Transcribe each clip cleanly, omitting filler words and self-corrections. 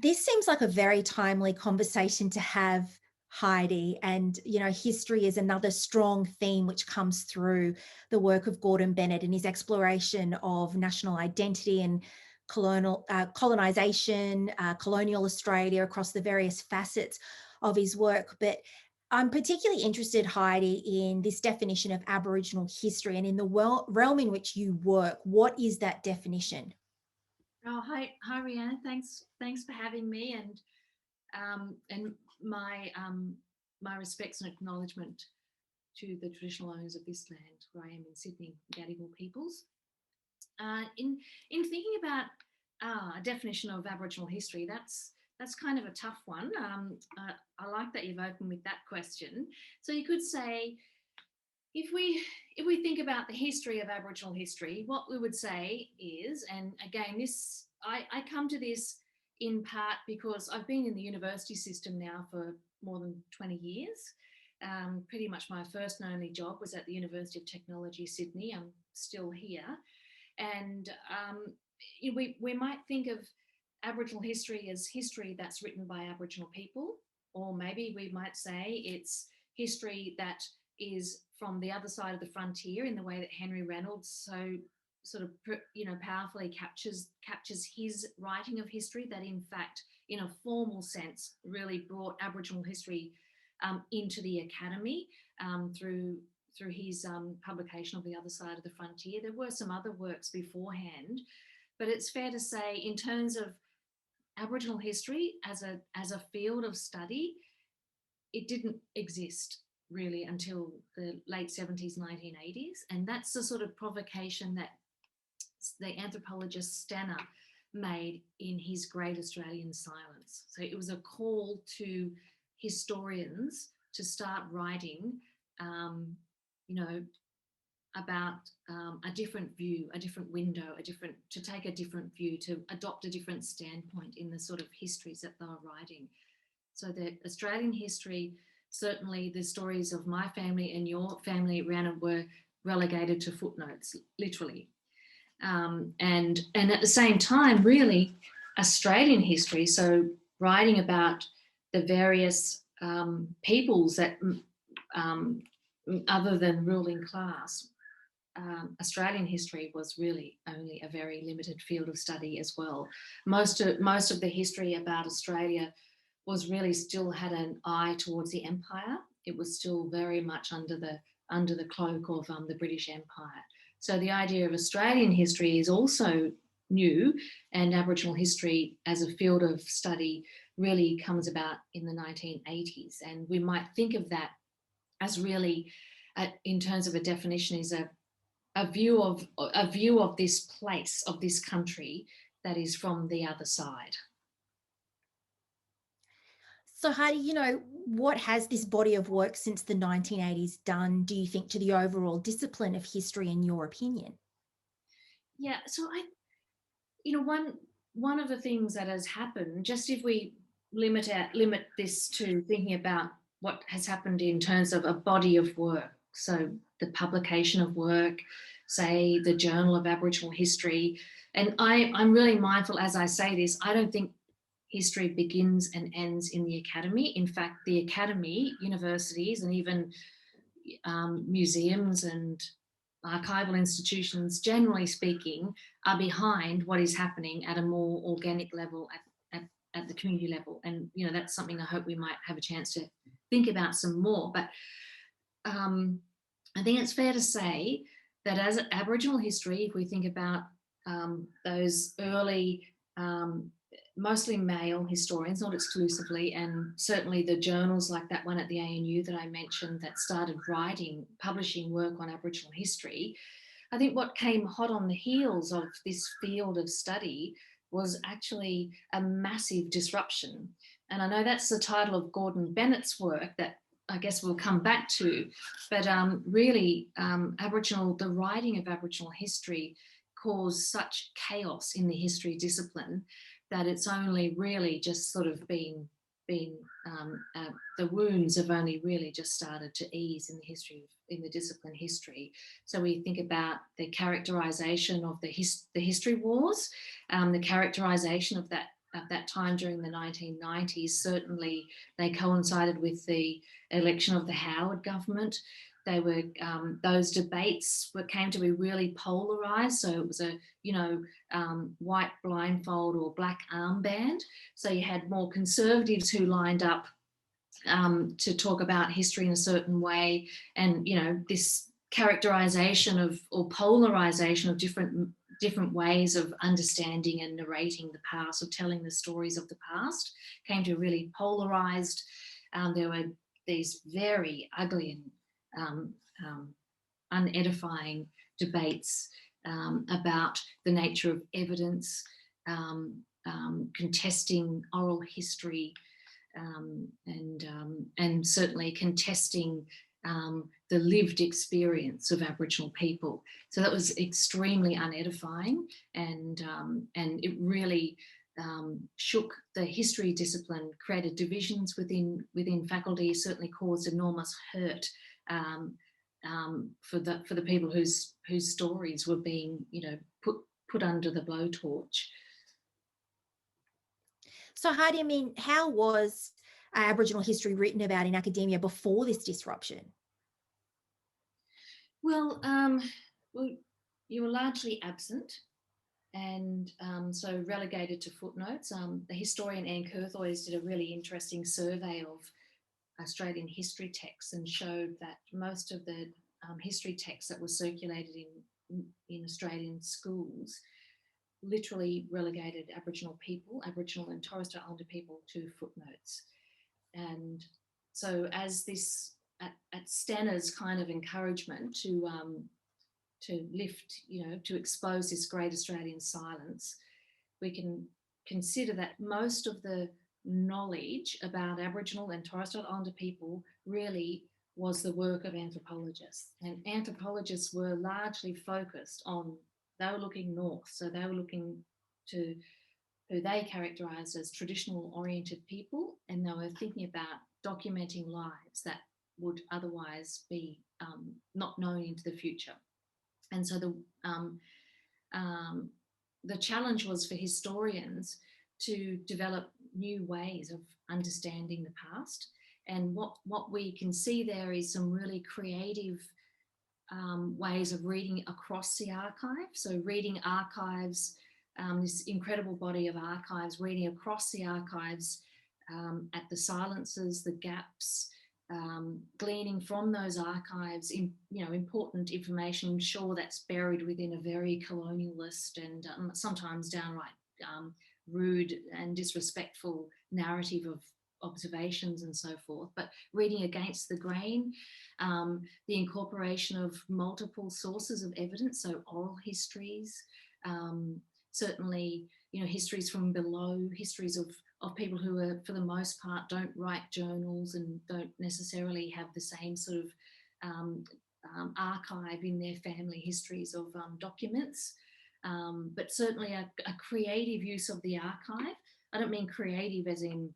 This seems like a very timely conversation to have, Heidi. And, history is another strong theme which comes through the work of Gordon Bennett and his exploration of national identity and colonization, colonial Australia across the various facets of his work. But I'm particularly interested, Heidi, in this definition of Aboriginal history and in the realm in which you work. What is that definition? Oh, hi, Rhianna. Thanks for having me, and my respects and acknowledgement to the traditional owners of this land, where I am in Sydney, Gadigal peoples. In thinking about a definition of Aboriginal history, that's kind of a tough one. I like that you've opened with that question. So you could say, if we think about the history of Aboriginal history, what we would say is, and again, I come to this in part because I've been in the university system now for more than 20 years. Pretty much my first and only job was at the University of Technology, Sydney. I'm still here. And we might think of Aboriginal history as history that's written by Aboriginal people, or maybe we might say it's history that is from the other side of the frontier, in the way that Henry Reynolds so sort of powerfully captures his writing of history, that in fact, in a formal sense, really brought Aboriginal history into the academy through his publication of The Other Side of the Frontier. There were some other works beforehand, but it's fair to say, in terms of Aboriginal history as a field of study, it didn't exist really until the late 70s, 1980s. And that's the sort of provocation that the anthropologist Stanner made in his Great Australian Silence. So it was a call to historians to start writing, about a different view, a different window, to take a different view, to adopt a different standpoint in the sort of histories that they were writing. So the Australian history, certainly the stories of my family and your family, Rhianna, were relegated to footnotes, literally. And at the same time, really, Australian history, so writing about the various peoples that, other than ruling class, Australian history was really only a very limited field of study as well. Most of the history about Australia was really still had an eye towards the empire. It was still very much under the cloak of the British Empire. So the idea of Australian history is also new, and Aboriginal history as a field of study really comes about in the 1980s. And we might think of that as really, in terms of a definition, is a view of this place, of this country, that is from the other side. So Heidi, what has this body of work since the 1980s done, do you think, to the overall discipline of history, in your opinion? Yeah, so one of the things that has happened, just if we limit this to thinking about what has happened in terms of a body of work, so the publication of work, say the Journal of Aboriginal History, and I'm really mindful as I say this, I don't think history begins and ends in the academy. In fact, the academy, universities, and even museums and archival institutions, generally speaking, are behind what is happening at a more organic level, at the community level. And, that's something I hope we might have a chance to think about some more. But I think it's fair to say that as Aboriginal history, if we think about those early mostly male historians, not exclusively, and certainly the journals like that one at the ANU that I mentioned that started publishing work on Aboriginal history, I think what came hot on the heels of this field of study was actually a massive disruption. And I know that's the title of Gordon Bennett's work that I guess we'll come back to, but really the writing of Aboriginal history caused such chaos in the history discipline that it's only really just sort of been the wounds have only really just started to ease in the discipline history. So we think about the characterisation of the history wars, the characterisation of that at that time during the 1990s. Certainly they coincided with the election of the Howard government. They were those debates came to be really polarized. So it was a white blindfold or black armband. So you had more conservatives who lined up to talk about history in a certain way, and this characterization of or polarization of different ways of understanding and narrating the past, of telling the stories of the past, came to really polarized. There were these very ugly and unedifying debates about the nature of evidence, contesting oral history, and certainly contesting the lived experience of Aboriginal people. So that was extremely unedifying, and it really shook the history discipline, created divisions within faculty, certainly caused enormous hurt for the people whose stories were being put under the blowtorch. So Heidi, I mean, how was Aboriginal history written about in academia before this disruption? Well, you were largely absent, and so relegated to footnotes. The historian Anne Curthoys did a really interesting survey of Australian history texts and showed that most of the history texts that were circulated in Australian schools literally relegated Aboriginal people, Aboriginal and Torres Strait Islander people, to footnotes. And so as this, at Stanner's kind of encouragement to lift, to expose this great Australian silence, we can consider that most of the knowledge about Aboriginal and Torres Strait Islander people really was the work of anthropologists. And anthropologists were largely focused on, they were looking north, so they were looking to who they characterised as traditional oriented people, and they were thinking about documenting lives that would otherwise be not known into the future. And so the challenge was for historians to develop new ways of understanding the past. And what we can see there is some really creative ways of reading across the archive. So reading archives, this incredible body of archives, reading across the archives at the silences, the gaps, gleaning from those archives, important information, sure, that's buried within a very colonialist and sometimes downright rude and disrespectful narrative of observations and so forth, but reading against the grain, the incorporation of multiple sources of evidence, so oral histories, certainly, histories from below, histories of people who are, for the most part, don't write journals and don't necessarily have the same sort of archive in their family histories of documents, but certainly a creative use of the archive. I don't mean creative as in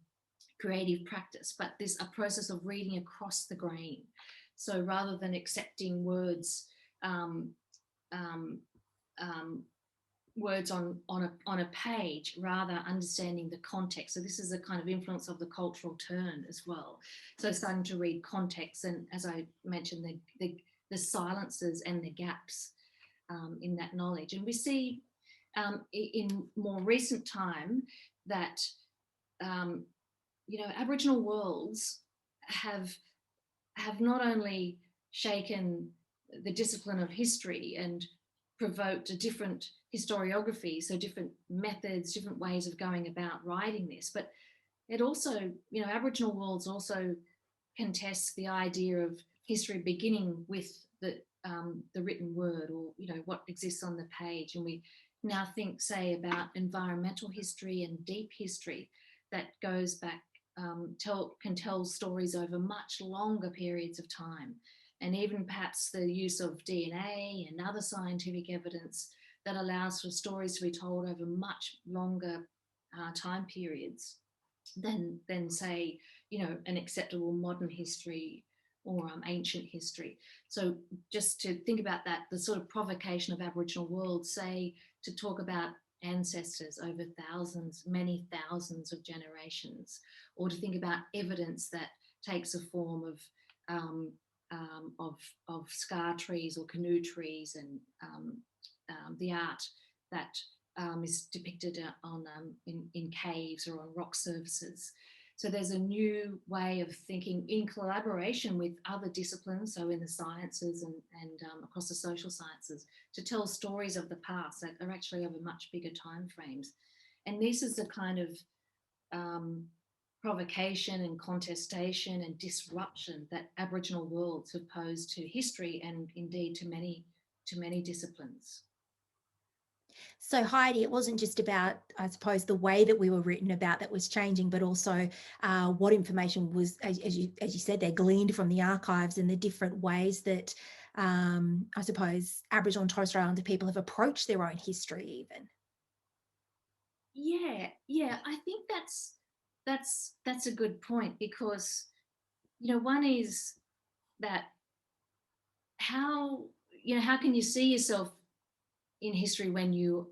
creative practice, but a process of reading across the grain. So rather than accepting words words on a page, rather understanding the context. So this is a kind of influence of the cultural turn as well. So starting to read context, and as I mentioned, the silences and the gaps in that knowledge. And we see in more recent time that Aboriginal worlds have not only shaken the discipline of history and provoked a different historiography, so different methods, different ways of going about writing this, but it also, Aboriginal worlds also contest the idea of history beginning with the written word, or what exists on the page. And we now think, say, about environmental history and deep history that goes back, can tell stories over much longer periods of time, and even perhaps the use of DNA and other scientific evidence that allows for stories to be told over much longer time periods than say, an acceptable modern history or ancient history. So just to think about that, the sort of provocation of Aboriginal worlds, say, to talk about ancestors over thousands, many thousands of generations, or to think about evidence that takes a form um, of scar trees or canoe trees, and the art that is depicted in caves or on rock surfaces. So there's a new way of thinking in collaboration with other disciplines, so in the sciences and across the social sciences, to tell stories of the past that are actually over much bigger time frames. And this is the kind of provocation and contestation and disruption that Aboriginal worlds have posed to history and indeed to many disciplines. So Heidi, it wasn't just about, I suppose, the way that we were written about that was changing, but also what information was, as you said, they're gleaned from the archives and the different ways that I suppose Aboriginal and Torres Strait Islander people have approached their own history even. Yeah, I think that's a good point, because one is that how can you see yourself in history when you're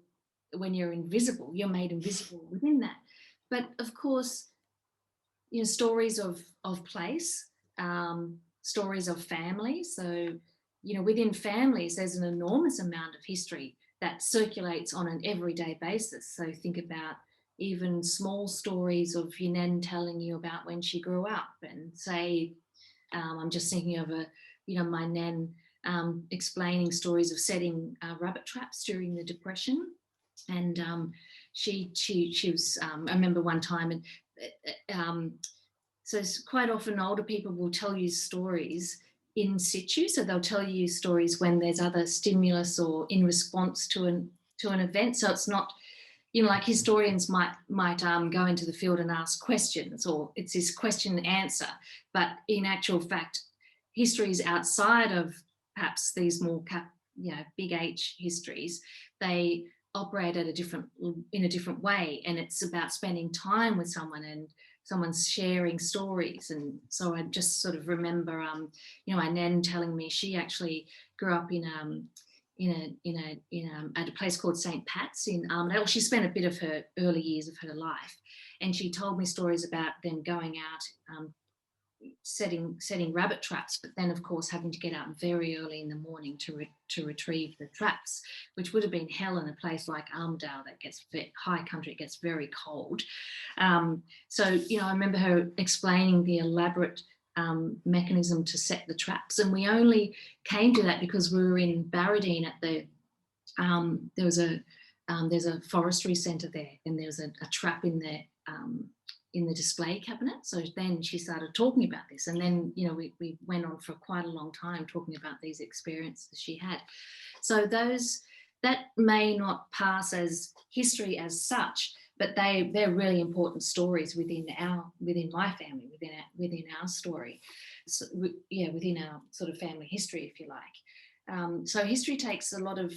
invisible, you're made invisible within that. But of course, stories of place, stories of family. So within families there's an enormous amount of history that circulates on an everyday basis. So think about even small stories of your nan telling you about when she grew up, and say I'm just thinking of my nan explaining stories of setting rabbit traps during the Depression. And she was, I remember one time, and so quite often older people will tell you stories in situ. So they'll tell you stories when there's other stimulus or in response to an event. So it's not, like historians might go into the field and ask questions, or it's this question and answer. But in actual fact, histories outside of perhaps these more big H histories, they operate in a different way, and it's about spending time with someone and someone's sharing stories. And so I just sort of remember my nan telling me she actually grew up at a place called St. Pat's in Armidale. She spent a bit of her early years of her life, and she told me stories about them going out setting rabbit traps, but then of course having to get out very early in the morning to retrieve the traps, which would have been hell in a place like Armidale that gets high country, it gets very cold. So I remember her explaining the elaborate mechanism to set the traps, and we only came to that because we were in Barradine at the there's a forestry centre there, and there was a trap in there in the display cabinet. So then she started talking about this, and then we went on for quite a long time talking about these experiences she had. So that may not pass as history as such, but they're really important stories within my family, within our story. So, within our sort of family history, if you like. So history takes a lot of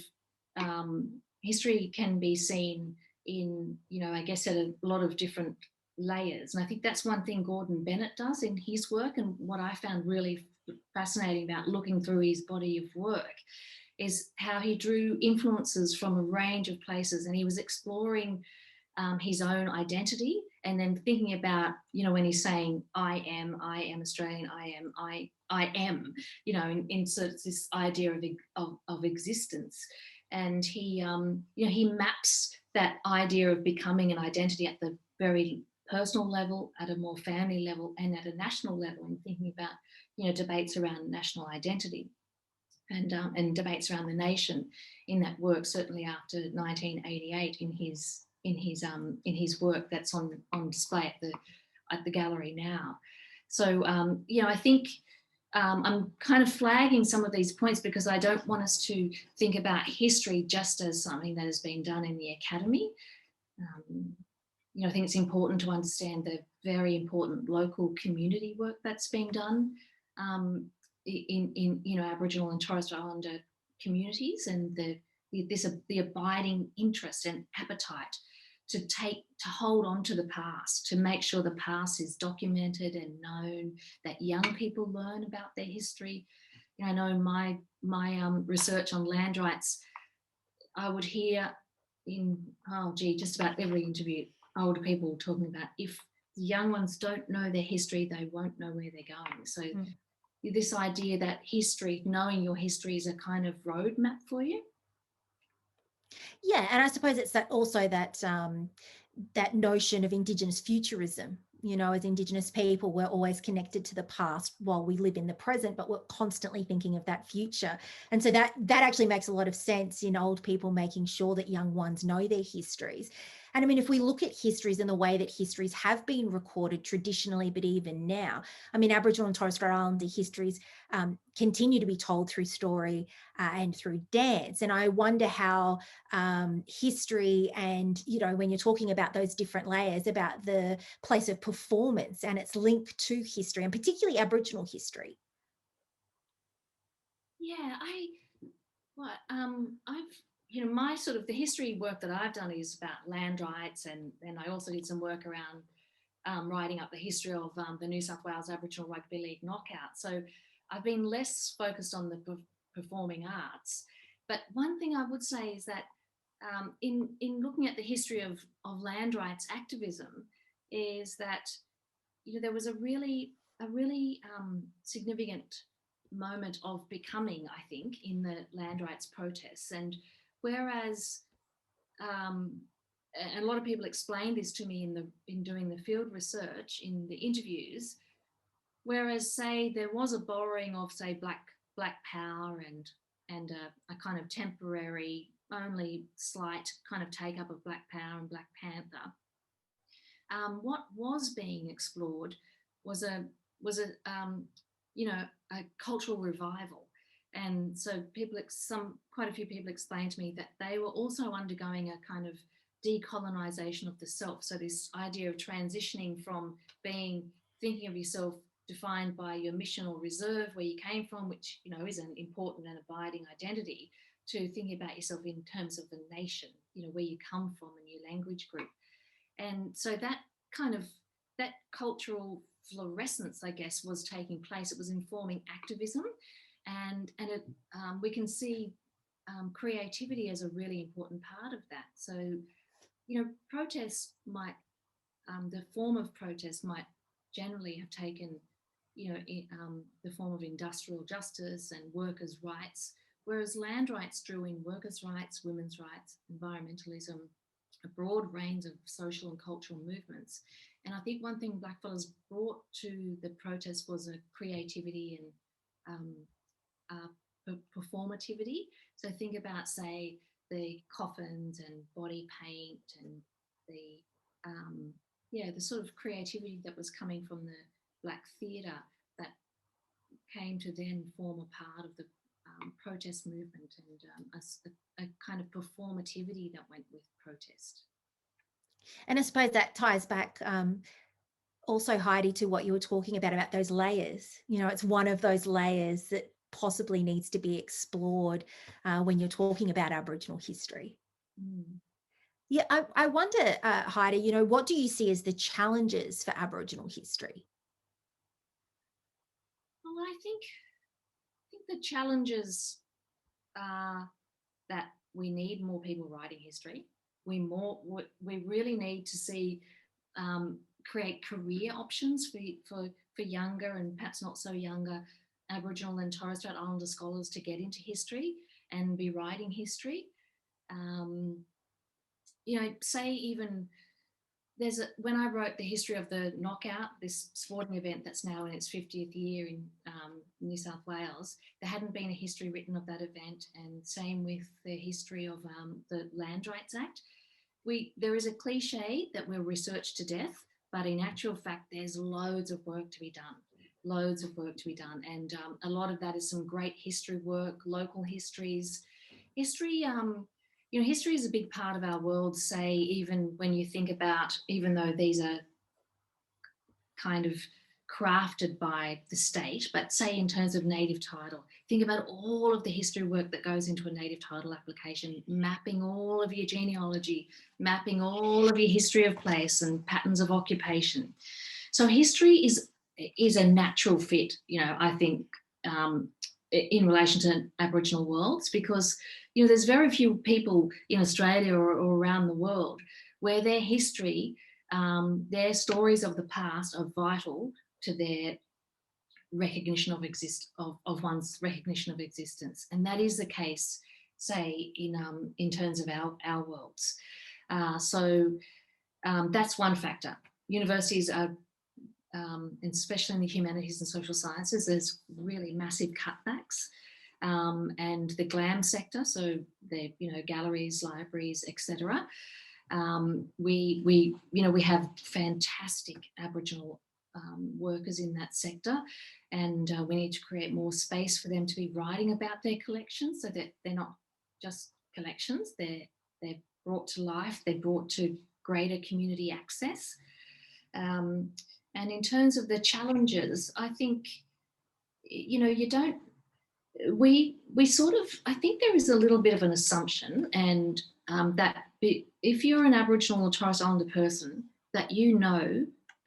history can be seen in I guess at a lot of different layers. And I think that's one thing Gordon Bennett does in his work, and what I found really fascinating about looking through his body of work is how he drew influences from a range of places, and he was exploring his own identity, and then thinking about when he's saying I am Australian, I am in sort of this idea of existence. And he he maps that idea of becoming an identity at the very personal level, at a more family level, and at a national level, and thinking about debates around national identity and debates around the nation in that work, certainly after 1988 in his work that's on display at the gallery now. So I think I'm kind of flagging some of these points because I don't want us to think about history just as something that has been done in the academy. I think it's important to understand the very important local community work that's being done in Aboriginal and Torres Strait Islander communities, and the abiding interest and appetite to hold on to the past, to make sure the past is documented and known, that young people learn about their history. I know my research on land rights, I would hear just about every interview, older people talking about if the young ones don't know their history, they won't know where they're going. So this idea that history, knowing your history, is a kind of roadmap for you. Yeah, and I suppose it's that also that that notion of Indigenous futurism. You know, as Indigenous people, we're always connected to the past while we live in the present, but we're constantly thinking of that future. And so that actually makes a lot of sense in old people making sure that young ones know their histories. And I mean, if we look at histories and the way that histories have been recorded traditionally, but even now, I mean, Aboriginal and Torres Strait Islander histories continue to be told through story and through dance. And I wonder how history and, you know, when you're talking about those different layers, about the place of performance and its link to history, and particularly Aboriginal history. Yeah, my sort of the history work that I've done is about land rights, and I also did some work around writing up the history of the New South Wales Aboriginal Rugby League knockout. So I've been less focused on the performing arts. But one thing I would say is that in looking at the history of land rights activism, is that, you know, there was a really significant moment of becoming, I think, in the land rights protests. And whereas and a lot of people explained this to me in doing the field research in the interviews, whereas say there was a borrowing of say black power and a kind of temporary, only slight kind of take up of Black Power and Black Panther. What was being explored was a cultural revival, and so quite a few people explained to me that they were also undergoing a kind of decolonization of the self. So this idea of transitioning from thinking of yourself defined by your mission or reserve, where you came from, which, you know, is an important and abiding identity, to thinking about yourself in terms of the nation, you know, where you come from and your language group. And so that cultural fluorescence, I guess, was taking place. It was informing activism, and we can see creativity as a really important part of that. So, you know, the form of protest might generally have taken, you know, the form of industrial justice and workers' rights, whereas land rights drew in workers' rights, women's rights, environmentalism, a broad range of social and cultural movements. And I think one thing blackfellas brought to the protest was a creativity and performativity. So think about, say, the coffins and body paint and the sort of creativity that was coming from the black theatre that came to then form a part of the protest movement, and a kind of performativity that went with protest. And I suppose that ties back also, Heidi, to what you were talking about those layers. You know, it's one of those layers that possibly needs to be explored when you're talking about Aboriginal history. Yeah, I wonder, Heidi, you know, what do you see as the challenges for Aboriginal history? Well, I think the challenges are that we need more people writing history. We really need to see create career options for younger and perhaps not so younger Aboriginal and Torres Strait Islander scholars to get into history and be writing history. You know, say even when I wrote the history of the knockout, this sporting event that's now in its 50th year in New South Wales, there hadn't been a history written of that event, and same with the history of the Land Rights Act. There is a cliche that we're researched to death, but in actual fact, there's loads of work to be done. And a lot of that is some great history work, local histories. History is a big part of our world, say, even when you think about, even though these are kind of crafted by the state, but say in terms of native title, think about all of the history work that goes into a native title application, mapping all of your genealogy, mapping all of your history of place and patterns of occupation. So history is a natural fit, you know, I think, in relation to Aboriginal worlds, because there's very few people in Australia or around the world where their history, their stories of the past are vital to their recognition of one's recognition of existence, and that is the case, say, in terms of our worlds. So that's one factor. Universities are, especially in the humanities and social sciences, there's really massive cutbacks, and the GLAM sector, so the galleries, libraries, etc. We have fantastic Aboriginal workers in that sector, and we need to create more space for them to be writing about their collections, so that they're not just collections, they're brought to life, they're brought to greater community access. And in terms of the challenges, I think, you don't, we sort of, I think there is a little bit of an assumption, and that if you're an Aboriginal or Torres Strait Islander person, that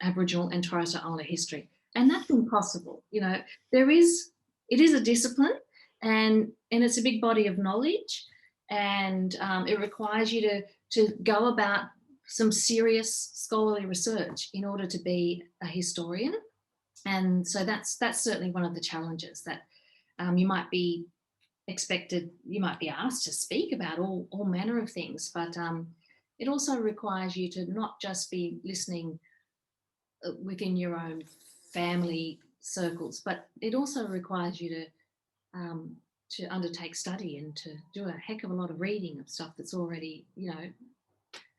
Aboriginal and Torres Strait Islander history, and that's impossible. It is a discipline, and it's a big body of knowledge, and it requires you to go about some serious scholarly research in order to be a historian. And so that's certainly one of the challenges, that you might be expected, you might be asked to speak about all manner of things, but it also requires you to not just be listening within your own family circles, but it also requires you to undertake study and to do a heck of a lot of reading of stuff that's already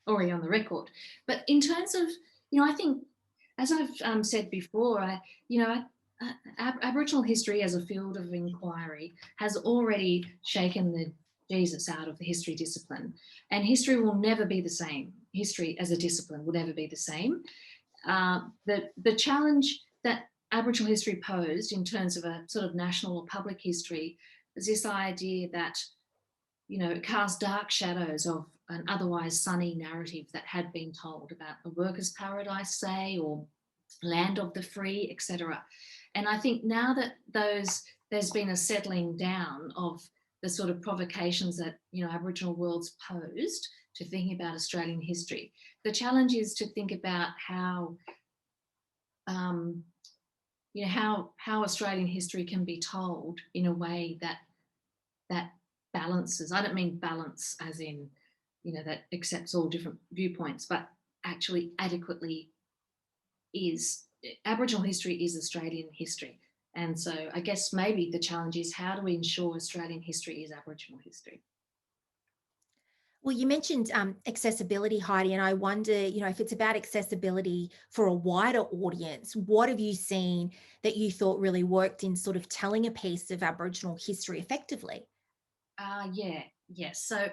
on the record. But in terms of, I think, as I've said before, Aboriginal history as a field of inquiry has already shaken the Jesus out of the history discipline, and history will never be the same. History as a discipline will never be the same. The challenge that Aboriginal history posed in terms of a sort of national or public history is this idea that, it cast dark shadows of an otherwise sunny narrative that had been told about a workers' paradise, say, or land of the free, etc. And I think now that there's been a settling down of the sort of provocations that Aboriginal worlds posed to thinking about Australian history, the challenge is to think about how Australian history can be told in a way that balances. I don't mean balance as in that accepts all different viewpoints, but actually adequately is Aboriginal history is Australian history. And so I guess maybe the challenge is, how do we ensure Australian history is Aboriginal history? Well, you mentioned accessibility, Heidi, and I wonder, if it's about accessibility for a wider audience, what have you seen that you thought really worked in sort of telling a piece of Aboriginal history effectively? Yes. So,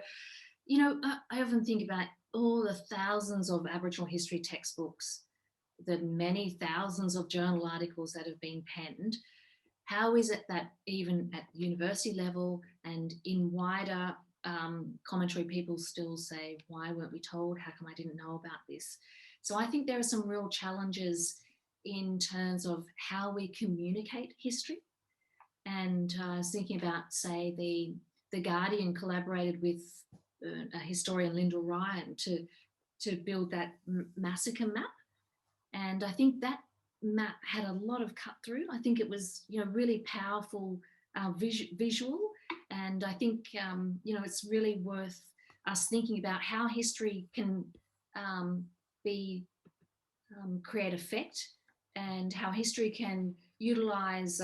I often think about all the thousands of Aboriginal history textbooks, the many thousands of journal articles that have been penned. How is it that even at university level and in wider commentary, people still say, why weren't we told? How come I didn't know about this? So I think there are some real challenges in terms of how we communicate history. And I was thinking about, say, the Guardian collaborated with a historian, Lyndall Ryan, to build that massacre map. And I think that map had a lot of cut through. I think it was, really powerful visual. And I think, it's really worth us thinking about how history can create effect, and how history can utilise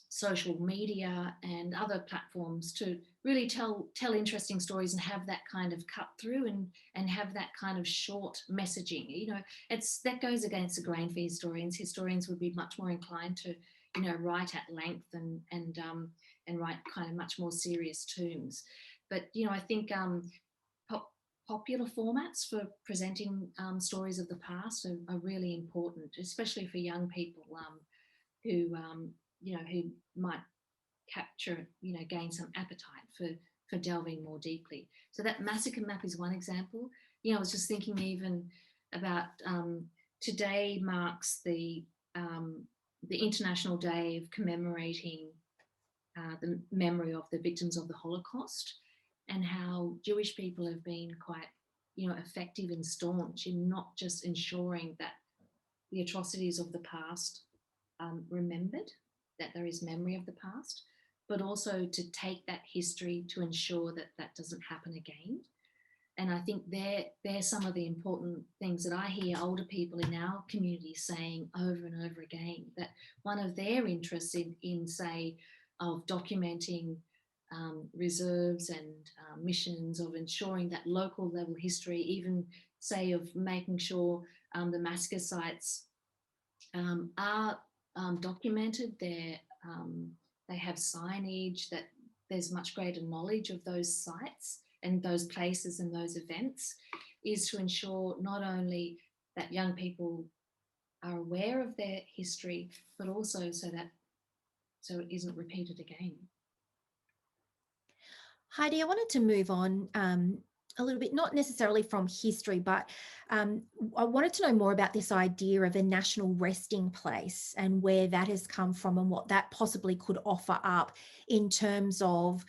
social media and other platforms to really tell interesting stories and have that kind of cut through, and have that kind of short messaging. That goes against the grain for historians. Historians would be much more inclined to write at length and write kind of much more serious tomes. But I think popular formats for presenting stories of the past are really important, especially for young people who might gain some appetite for delving more deeply. So that massacre map is one example. I was just thinking even about today marks the International Day of commemorating the memory of the victims of the Holocaust, and how Jewish people have been quite, effective and staunch in not just ensuring that the atrocities of the past remembered, that there is memory of the past, but also to take that history to ensure that that doesn't happen again. And I think they're some of the important things that I hear older people in our community saying over and over again, that one of their interests in say, of documenting reserves and missions, of ensuring that local level history, even say of making sure the massacre sites are documented, they have signage, that there's much greater knowledge of those sites and those places and those events, is to ensure not only that young people are aware of their history, but also so it isn't repeated again. Heidi, I wanted to move on a little bit, not necessarily from history, but I wanted to know more about this idea of a national resting place and where that has come from and what that possibly could offer up in terms of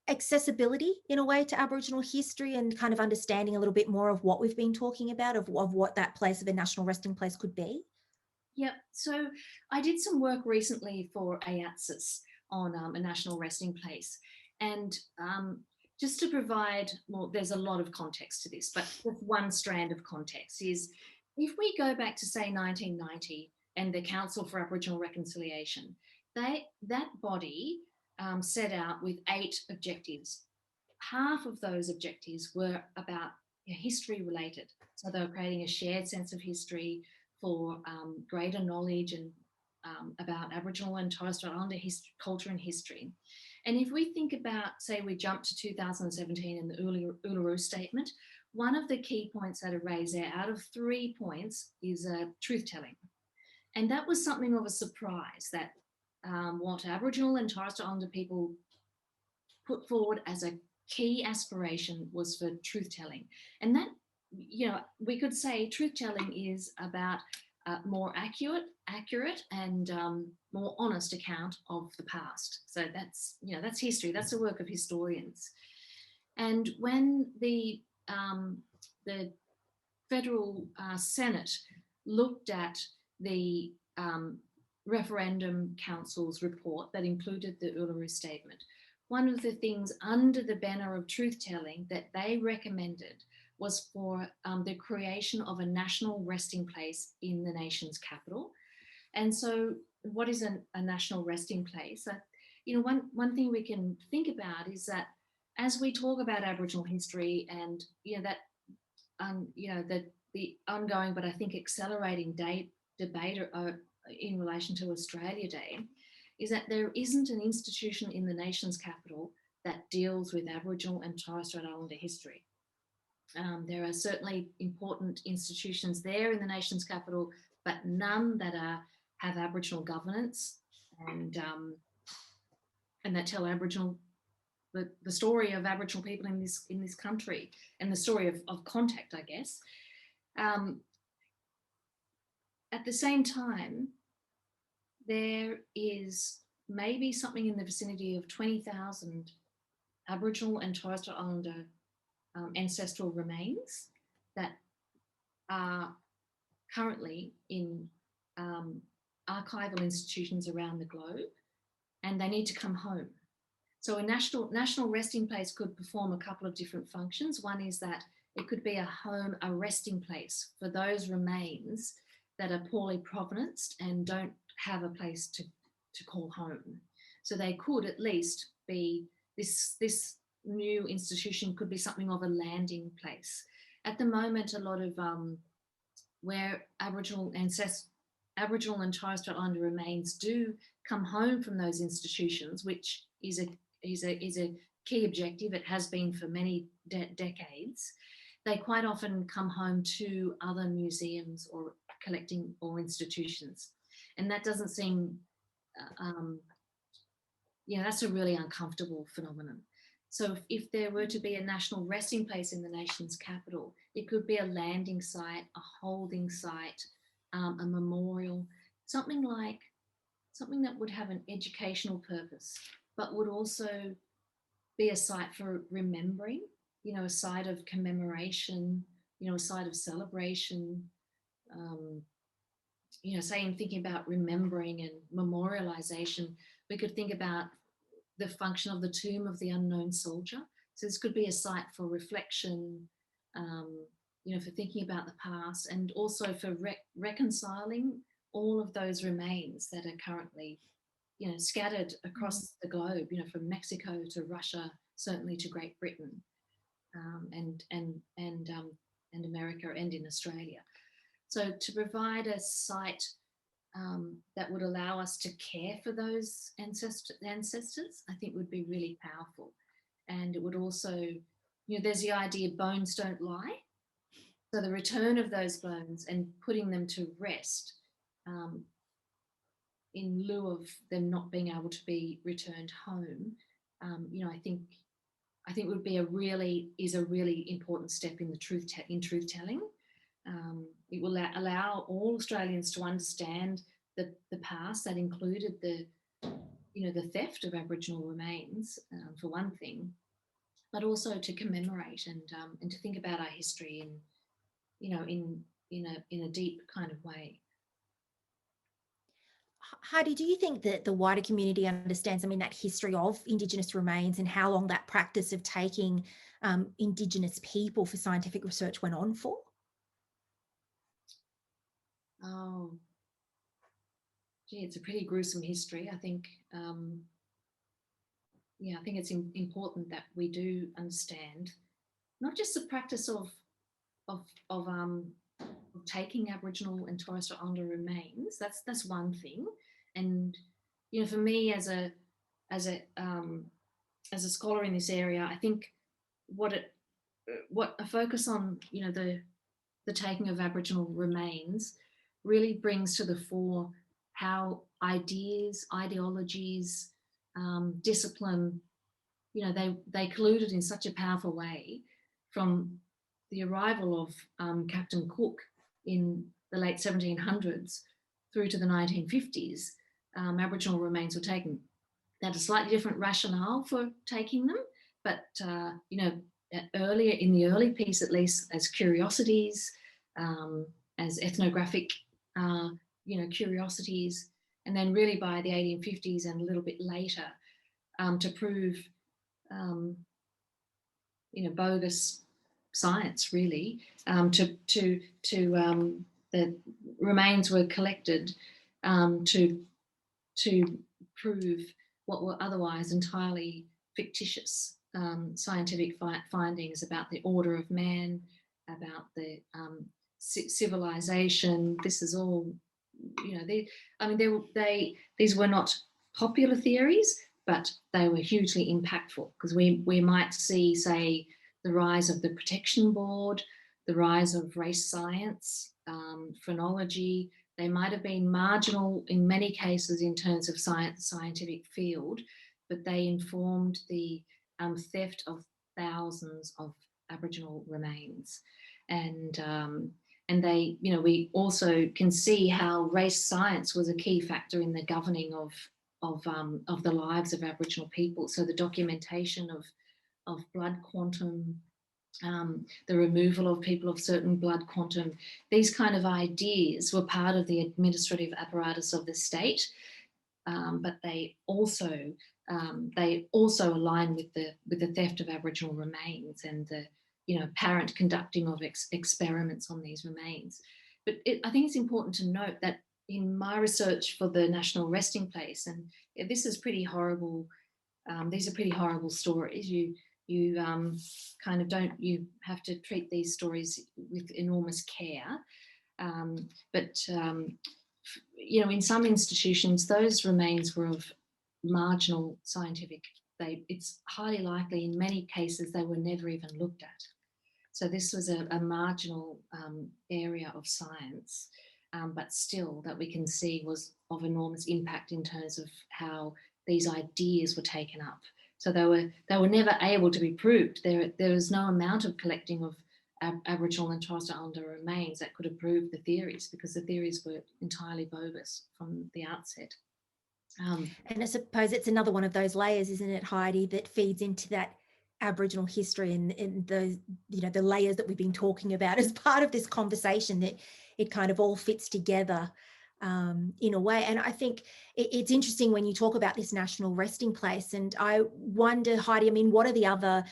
accessibility in a way to Aboriginal history, and kind of understanding a little bit more of what we've been talking about, of what that place of a national resting place could be. Yep. So I did some work recently for AATSIS on a national resting place. And just to provide, well, there's a lot of context to this, but just one strand of context is, if we go back to say 1990 and the Council for Aboriginal Reconciliation, that body set out with 8 objectives. Half of those objectives were about history related. So they were creating a shared sense of history for greater knowledge and about Aboriginal and Torres Strait Islander culture and history. And if we think about, say, we jump to 2017 in the Uluru Statement, one of the key points that are raised there out of 3 points is truth-telling. And that was something of a surprise, that what Aboriginal and Torres Strait Islander people put forward as a key aspiration was for truth-telling. And that, we could say truth-telling is about more accurate and more honest account of the past. So that's history. That's the work of historians. And when the federal Senate looked at the Referendum Council's report that included the Uluru Statement, one of the things under the banner of truth-telling that they recommended was for the creation of a national resting place in the nation's capital. And so what is a national resting place? One thing we can think about is that as we talk about Aboriginal history and, the ongoing, but I think accelerating debate in relation to Australia Day, is that there isn't an institution in the nation's capital that deals with Aboriginal and Torres Strait Islander history. There are certainly important institutions there in the nation's capital, but none that have Aboriginal governance and that tell Aboriginal the story of Aboriginal people in this country, and the story of contact, I guess. At the same time, there is maybe something in the vicinity of 20,000 Aboriginal and Torres Strait Islander ancestral remains that are currently in archival institutions around the globe, and they need to come home. So a national resting place could perform a couple of different functions. One is that it could be a resting place for those remains that are poorly provenanced and don't have a place to call home. So they could at least be, this new institution could be something of a landing place. At the moment, a lot of where Aboriginal and Torres Strait Islander remains do come home from those institutions, which is a key objective. It has been for many decades. They quite often come home to other museums or collecting or institutions, and that doesn't seem. That's a really uncomfortable phenomenon. So if there were to be a national resting place in the nation's capital, it could be a landing site, a holding site, a memorial, something like something that would have an educational purpose, but would also be a site for remembering, a site of commemoration, a site of celebration. Um, saying, thinking about remembering and memorialization, we could think about the function of the tomb of the unknown soldier. So this could be a site for reflection, for thinking about the past, and also for reconciling all of those remains that are currently, scattered across the globe, from Mexico to Russia, certainly to Great Britain, and America and in Australia. So to provide a site that would allow us to care for those ancestors, I think would be really powerful. And it would also, there's the idea bones don't lie. So the return of those bones and putting them to rest, in lieu of them not being able to be returned home, I think would be a really important step in the truth telling. It will allow all Australians to understand the past. That included the theft of Aboriginal remains, for one thing, but also to commemorate and to think about our history in a deep kind of way. Heidi, do you think that the wider community understands, that history of Indigenous remains and how long that practice of taking Indigenous people for scientific research went on for? Oh, gee, it's a pretty gruesome history. I think, I think it's important that we do understand not just the practice of taking Aboriginal and Torres Strait Islander remains. That's one thing, and for me as a scholar in this area, I think what a focus on the taking of Aboriginal remains really brings to the fore how ideas, ideologies, discipline, they colluded in such a powerful way from the arrival of Captain Cook in the late 1700s through to the 1950s. Aboriginal remains were taken. They had a slightly different rationale for taking them, but earlier in the early piece, at least, as curiosities, as ethnographic, curiosities, and then really by the 1850s and a little bit later, to prove, bogus science, really, the remains were collected to prove what were otherwise entirely fictitious scientific findings about the order of man, about the civilization. This is all, these were not popular theories, but they were hugely impactful, because we might see, say, the rise of the Protection Board, the rise of race science, phrenology. They might have been marginal in many cases in terms of scientific field, but they informed the theft of thousands of Aboriginal remains. And they, we also can see how race science was a key factor in the governing of the lives of Aboriginal people. So the documentation of blood quantum, the removal of people of certain blood quantum, these kind of ideas were part of the administrative apparatus of the state, but they also align with the theft of Aboriginal remains and the apparent conducting of experiments on these remains. But I think it's important to note that in my research for the National Resting Place, and this is pretty horrible. These are pretty horrible stories. You kind of you have to treat these stories with enormous care. But in some institutions, those remains were of marginal scientific. It's highly likely in many cases they were never even looked at. So this was a marginal area of science, but still that we can see was of enormous impact in terms of how these ideas were taken up. So they were never able to be proved. There was no amount of collecting of Aboriginal and Torres Strait Islander remains that could have proved the theories, because the theories were entirely bogus from the outset. And I suppose it's another one of those layers, isn't it, Heidi, that feeds into that Aboriginal history and those, the layers that we've been talking about as part of this conversation, that it kind of all fits together in a way. And I think it's interesting when you talk about this national resting place. And I wonder, Heidi, I mean, what are the other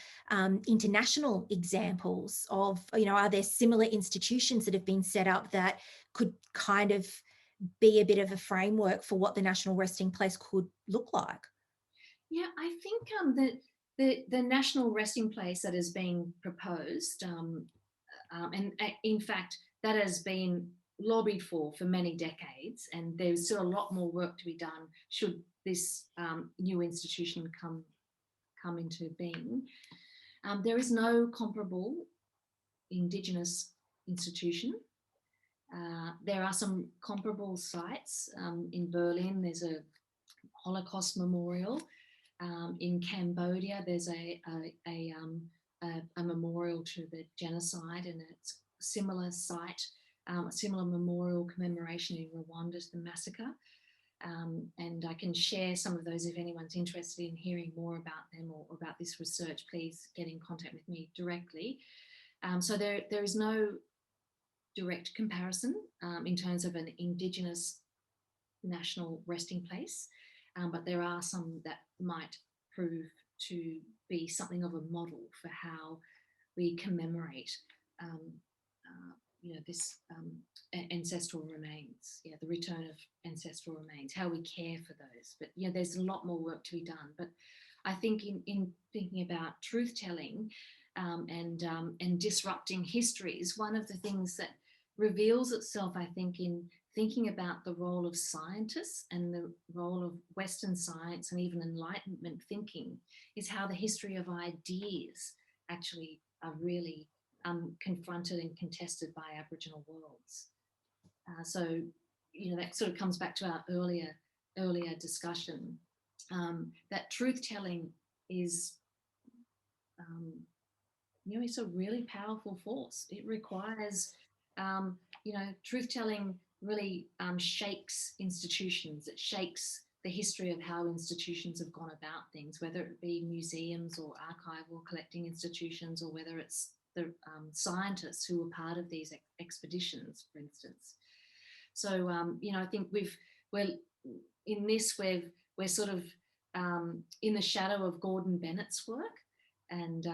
international examples of, are there similar institutions that have been set up that could kind of be a bit of a framework for what the national resting place could look like? Yeah, I think the national resting place that is being proposed, and in fact, that has been lobbied for many decades, and there's still a lot more work to be done should this new institution come into being. There is no comparable Indigenous institution. There are some comparable sites. In Berlin, there's a Holocaust memorial. In Cambodia, there's a memorial to the genocide, and it's a similar site, a similar memorial commemoration in Rwanda to the massacre. And I can share some of those if anyone's interested in hearing more about them or about this research. Please get in contact with me directly. So there is no direct comparison in terms of an Indigenous national resting place, but there are some that might prove to be something of a model for how we commemorate this ancestral remains, the return of ancestral remains, how we care for those. But there's a lot more work to be done. But I think in thinking about truth telling and disrupting histories, one of the things that reveals itself, I think, in thinking about the role of scientists and the role of Western science and even Enlightenment thinking is how the history of ideas actually are really confronted and contested by Aboriginal worlds. So, that sort of comes back to our earlier discussion, that truth telling is, it's a really powerful force. It requires, truth telling really shakes institutions. It shakes the history of how institutions have gone about things, whether it be museums or archival collecting institutions, or whether it's the scientists who were part of these expeditions, for instance. So, I think we're sort of in the shadow of Gordon Bennett's work and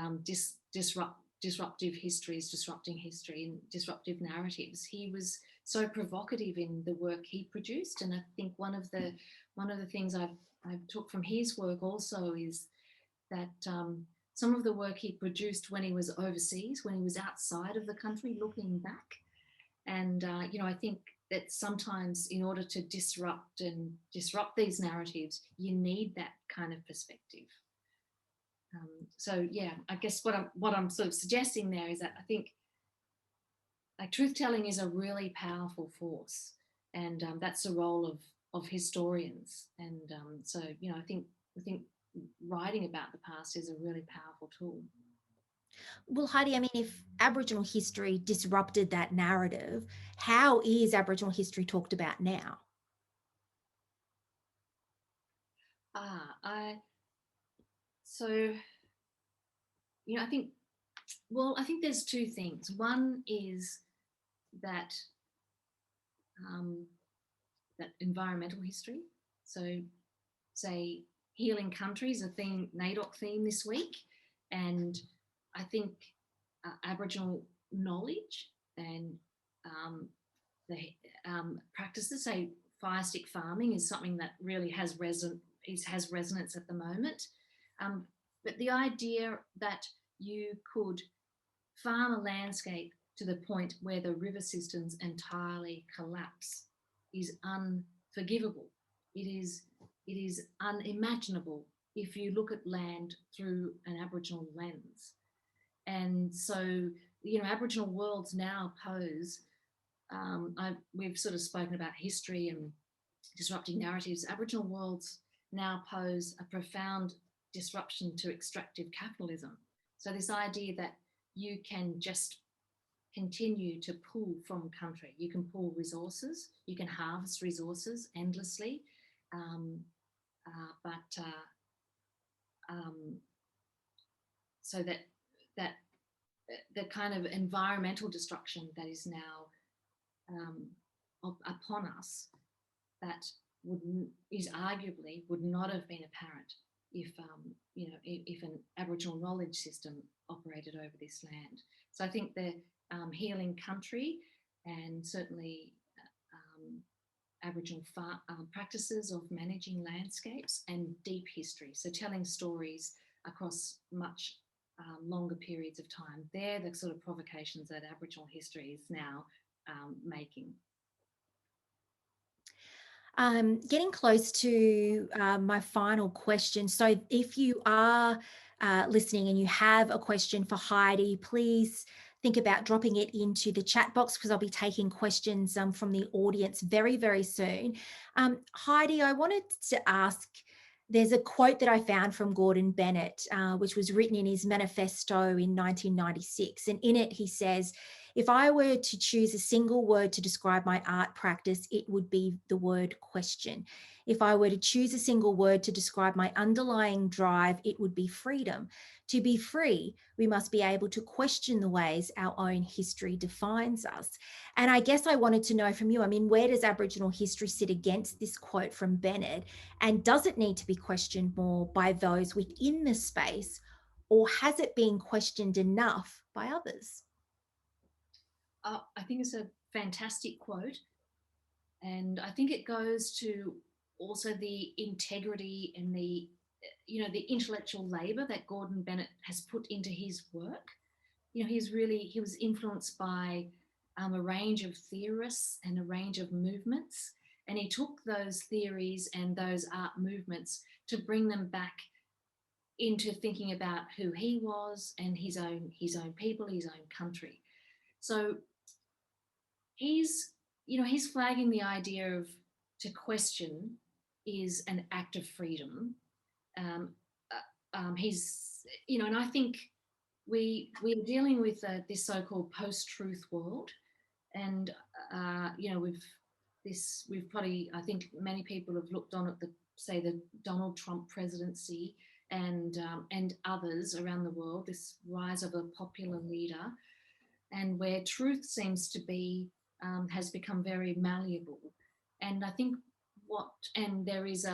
disruptive histories, disrupting history and disruptive narratives. He was so provocative in the work he produced, and I think one of the things I've took from his work also is that some of the work he produced when he was overseas, when he was outside of the country, looking back, and I think that sometimes in order to disrupt these narratives, you need that kind of perspective. So I guess what I'm sort of suggesting there is that I think like truth telling is a really powerful force, and that's the role of historians. And so I think writing about the past is a really powerful tool. Well, Heidi, I mean, if Aboriginal history disrupted that narrative, how is Aboriginal history talked about now? I think there's two things. One is that that environmental history. So, say healing country is a theme, NAIDOC theme this week, and I think Aboriginal knowledge and the practices, say fire stick farming, is something that really has resonance at the moment. But the idea that you could farm a landscape to the point where the river systems entirely collapse is unforgivable. It is unimaginable if you look at land through an Aboriginal lens. And so, Aboriginal worlds now pose, we've sort of spoken about history and disrupting narratives. Aboriginal worlds now pose a profound disruption to extractive capitalism. So this idea that you can just continue to pull from country, you can pull resources, you can harvest resources endlessly, So that the kind of environmental destruction that is now upon us, that is arguably would not have been apparent if if an Aboriginal knowledge system operated over this land. So I think the healing country, and certainly Aboriginal practices of managing landscapes, and deep history, so telling stories across much longer periods of time. They're the sort of provocations that Aboriginal history is now making. Getting close to my final question. So if you are listening and you have a question for Heidi, please think about dropping it into the chat box, because I'll be taking questions from the audience very, very soon. Heidi, I wanted to ask, there's a quote that I found from Gordon Bennett, which was written in his manifesto in 1996. And in it, he says, "If I were to choose a single word to describe my art practice, it would be the word question. If I were to choose a single word to describe my underlying drive, it would be freedom. To be free, we must be able to question the ways our own history defines us." And I guess I wanted to know from you, I mean, where does Aboriginal history sit against this quote from Bennett? And does it need to be questioned more by those within the space, or has it been questioned enough by others? I think it's a fantastic quote, and I think it goes to also the integrity and the the intellectual labour that Gordon Bennett has put into his work. He was influenced by a range of theorists and a range of movements, and he took those theories and those art movements to bring them back into thinking about who he was and his own people, his own country. So he's flagging the idea of to question is an act of freedom. He's and I think we're dealing with this so-called post-truth world, and we've probably, I think many people have looked on at the Donald Trump presidency and others around the world, this rise of a popular leader, and where truth seems to be has become very malleable. And I think there is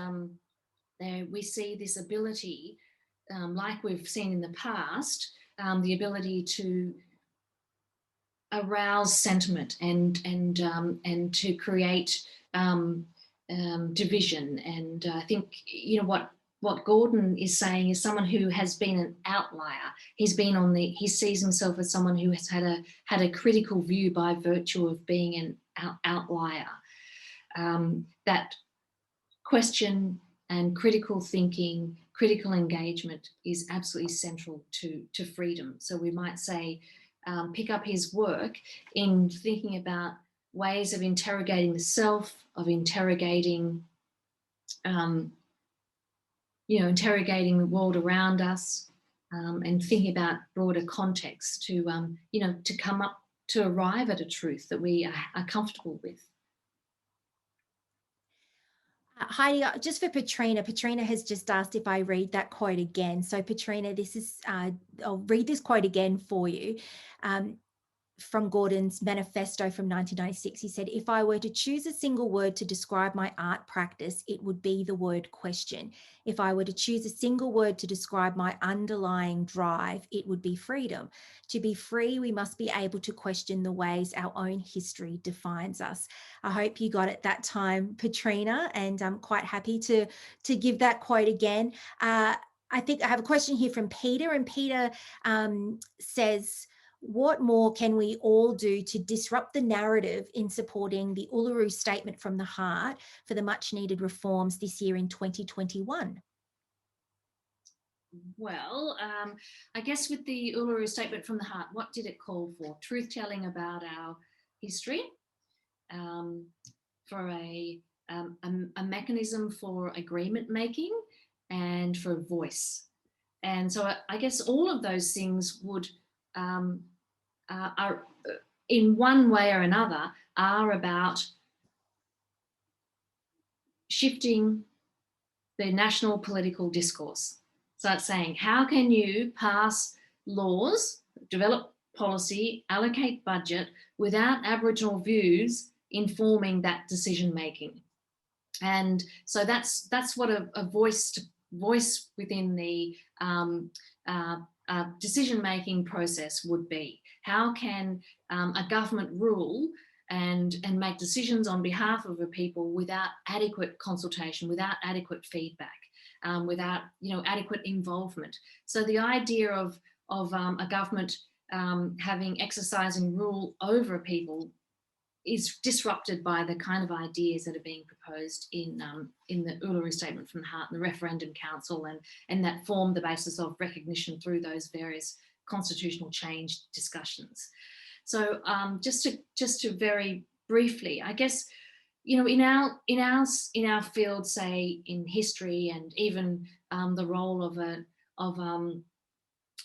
we see this ability, like we've seen in the past, the ability to arouse sentiment and to create division. And I think what Gordon is saying is someone who has been an outlier. He sees himself as someone who has had a critical view by virtue of being an outlier. That question and critical thinking, critical engagement is absolutely central to freedom. So we might say, pick up his work in thinking about ways of interrogating the self, of interrogating interrogating the world around us, and thinking about broader context to come up, to arrive at a truth that we are comfortable with. Heidi, just for Patrina has just asked if I read that quote again. So Patrina, I'll read this quote again for you. From Gordon's manifesto from 1996. He said, "If I were to choose a single word to describe my art practice, it would be the word question. If I were to choose a single word to describe my underlying drive, it would be freedom. To be free, we must be able to question the ways our own history defines us." I hope you got it that time, Patrina, and I'm quite happy to give that quote again. I think I have a question here from Peter, and Peter says, "What more can we all do to disrupt the narrative in supporting the Uluru Statement from the Heart for the much needed reforms this year in 2021? Well, I guess with the Uluru Statement from the Heart, what did it call for? Truth-telling about our history, for a mechanism for agreement making, and for voice. And so I guess all of those things would are in one way or another are about shifting the national political discourse. So it's saying, how can you pass laws, develop policy, allocate budget without Aboriginal views informing that decision making? And so that's what a voice within the decision-making process would be. How can a government rule and make decisions on behalf of a people without adequate consultation, without adequate feedback, without adequate involvement? So the idea of a government exercising rule over a people is disrupted by the kind of ideas that are being proposed in the Uluru Statement from the Heart and the Referendum Council, and that form the basis of recognition through those various constitutional change discussions. So just to very briefly, I guess, in our field, say in history, and even the role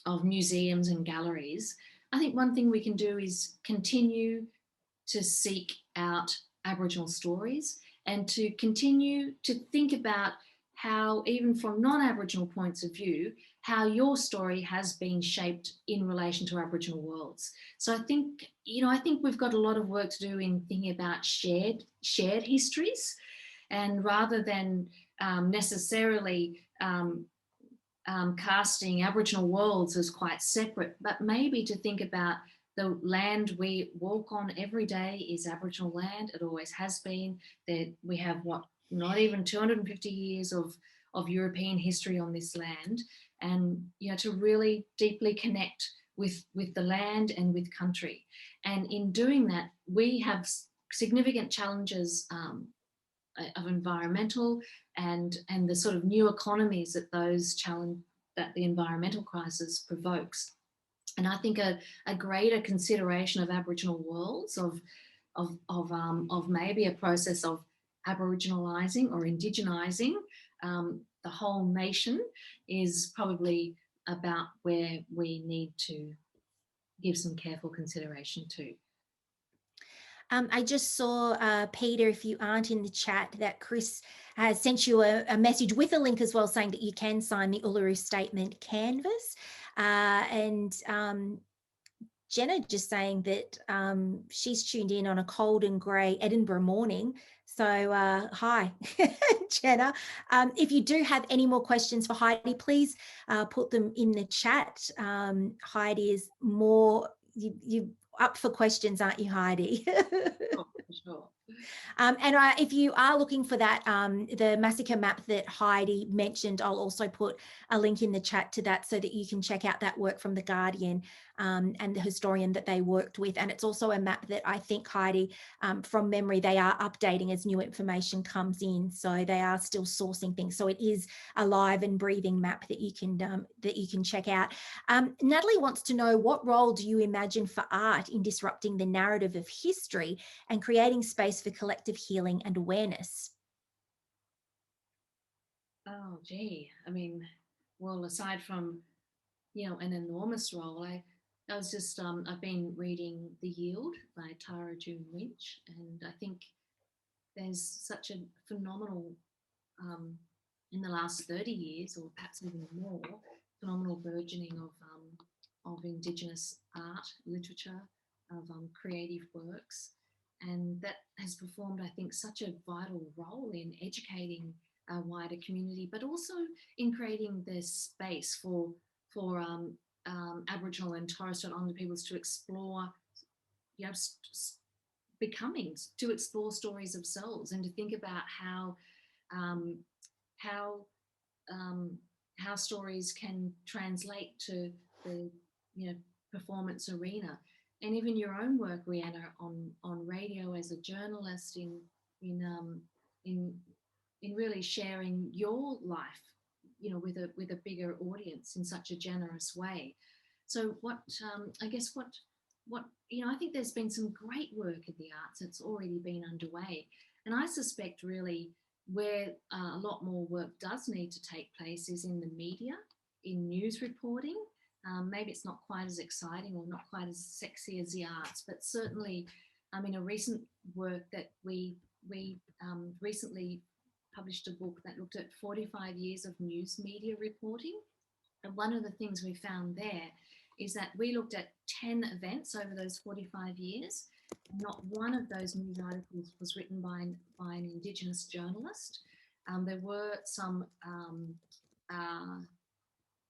of museums and galleries, I think one thing we can do is continue to seek out Aboriginal stories and to continue to think about how, even from non-Aboriginal points of view, how your story has been shaped in relation to Aboriginal worlds. So I think we've got a lot of work to do in thinking about shared histories, and rather than necessarily casting Aboriginal worlds as quite separate, but maybe to think about the land we walk on every day is Aboriginal land. It always has been. That we have not even 250 years of European history on this land, and to really deeply connect with the land and with country. And in doing that, we have significant challenges of environmental and the sort of new economies that that the environmental crisis provokes. And I think a greater consideration of Aboriginal worlds, of maybe a process of Aboriginalising or Indigenising the whole nation, is probably about where we need to give some careful consideration to. I just saw, Peter, if you aren't in the chat, that Chris has sent you a message with a link as well, saying that you can sign the Uluru Statement canvas. And Jenna just saying that she's tuned in on a cold and grey Edinburgh morning. So hi, Jenna. If you do have any more questions for Heidi, please put them in the chat. Heidi is more, you up for questions, aren't you, Heidi? Oh, for sure. And if you are looking for that, the massacre map that Heidi mentioned, I'll also put a link in the chat to that so that you can check out that work from The Guardian and the historian that they worked with. And it's also a map that I think, Heidi, from memory, they are updating as new information comes in. So they are still sourcing things. So it is a live and breathing map that you can check out. Natalie wants to know, what role do you imagine for art in disrupting the narrative of history and creating space for collective healing and awareness? Oh, gee. I mean, well, aside from, an enormous role, I was just, I've been reading The Yield by Tara June Lynch, and I think there's such a phenomenal, in the last 30 years, or perhaps even more, phenomenal burgeoning of Indigenous art, literature, of creative works. And that has performed, I think, such a vital role in educating a wider community, but also in creating this space for Aboriginal and Torres Strait Islander peoples to explore, to explore stories of selves, and to think about how stories can translate to the performance arena. And even your own work, Rhianna, on radio as a journalist, in really sharing your life, with a bigger audience in such a generous way. So I think there's been some great work in the arts that's already been underway, and I suspect really where a lot more work does need to take place is in the media, in news reporting. Maybe it's not quite as exciting or not quite as sexy as the arts, but certainly, a recent work that we recently published a book that looked at 45 years of news media reporting. And one of the things we found there is that we looked at 10 events over those 45 years. Not one of those news articles was written by an Indigenous journalist. There were some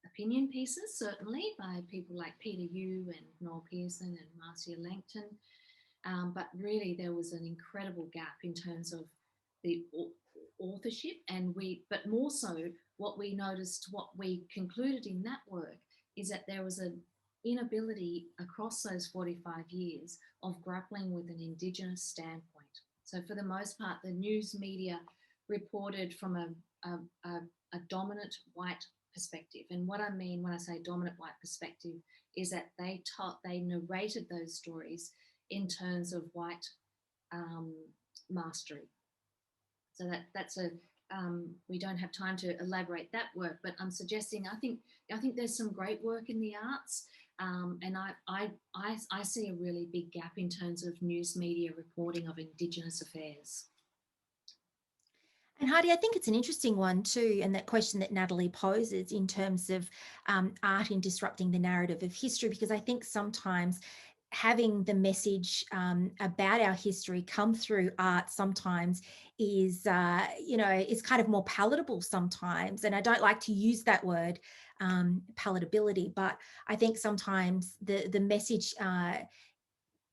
opinion pieces, certainly, by people like Peter Yu and Noel Pearson and Marcia Langton. But really, there was an incredible gap in terms of the authorship, but more so, what we noticed, what we concluded in that work, is that there was an inability across those 45 years of grappling with an Indigenous standpoint. So for the most part, the news media reported from a dominant white perspective. And what I mean when I say dominant white perspective is that they narrated those stories in terms of white mastery. So that's we don't have time to elaborate that work, but I'm suggesting I think there's some great work in the arts, and I see a really big gap in terms of news media reporting of Indigenous affairs. And Heidi, I think it's an interesting one too, and that question that Natalie poses in terms of art in disrupting the narrative of history, because I think sometimes having the message about our history come through art sometimes is, is kind of more palatable sometimes. And I don't like to use that word, palatability, but I think sometimes the message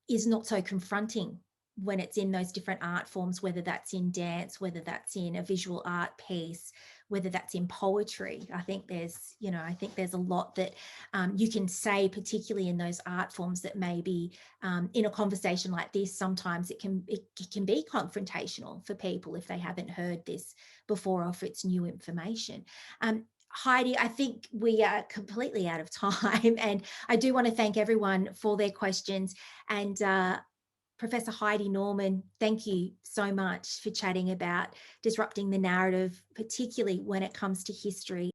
is not so confronting when it's in those different art forms, whether that's in dance, whether that's in a visual art piece, whether that's in poetry. I think there's a lot that you can say, particularly in those art forms, that maybe in a conversation like this, sometimes it can be confrontational for people if they haven't heard this before or if it's new information. Heidi, I think we are completely out of time, and I do want to thank everyone for their questions. And Professor Heidi Norman, thank you so much for chatting about disrupting the narrative, particularly when it comes to history.